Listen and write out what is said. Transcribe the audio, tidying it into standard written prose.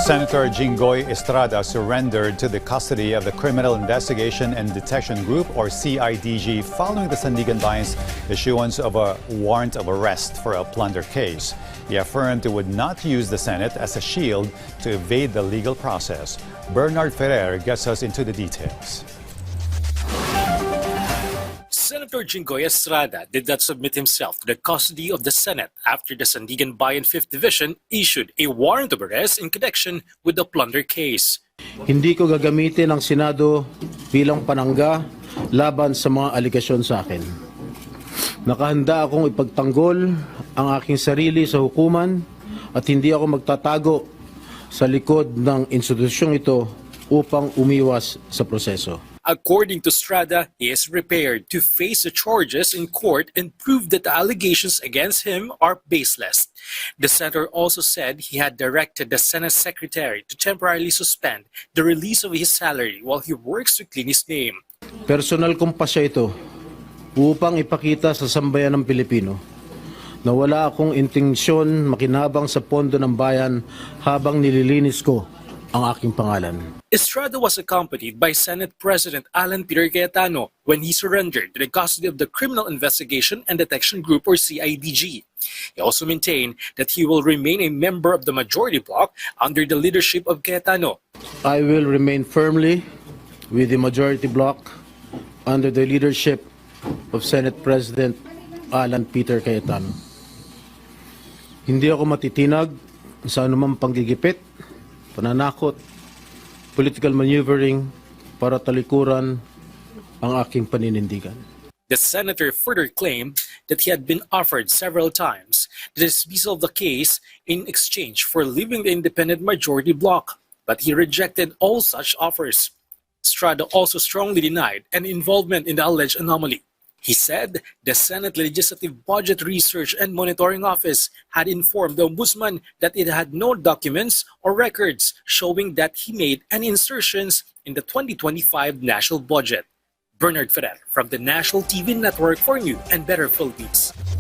Senator Jinggoy Estrada surrendered to the custody of the Criminal Investigation and Detection Group, or CIDG, following the Sandigan Bayan's issuance of a warrant of arrest for a plunder case. He affirmed he would not use the Senate as a shield to evade the legal process. Bernard Ferrer gets us into the details. Senator Jinggoy Estrada did not submit himself to the custody of the Senate after the Sandigan Bayan 5th Division issued a warrant of arrest in connection with the plunder case. Hindi ko gagamitin ang Senado bilang panangga laban sa mga aligasyon sa akin. Nakahanda akong ipagtanggol ang aking sarili sa hukuman at hindi ako magtatago sa likod ng institusyong ito upang umiwas sa proseso. According to Estrada, he is prepared to face the charges in court and prove that the allegations against him are baseless. The senator also said he had directed the Senate Secretary to temporarily suspend the release of his salary while he works to clean his name. Personal kong pasya ito upang ipakita sa sambayan ng Pilipino na wala akong intensyon makinabang sa pondo ng bayan habang nililinis ko ang aking pangalan. Estrada was accompanied by Senate President Alan Peter Cayetano when he surrendered to the custody of the Criminal Investigation and Detection Group, or CIDG. He also maintained that he will remain a member of the majority bloc under the leadership of Cayetano. I will remain firmly with the majority bloc under the leadership of Senate President Alan Peter Cayetano. Hindi ako matitinag sa anumang panggigipit, pananakot, political maneuvering para talikuran ang aking paninindigan. The senator further claimed that he had been offered several times the dismissal of the case in exchange for leaving the independent majority bloc, but he rejected all such offers. Estrada also strongly denied any involvement in the alleged anomaly. He said the Senate Legislative Budget Research and Monitoring Office had informed the Ombudsman that it had no documents or records showing that he made any insertions in the 2025 national budget. Bernard Ferrer from the National TV Network for New and Better Philippines.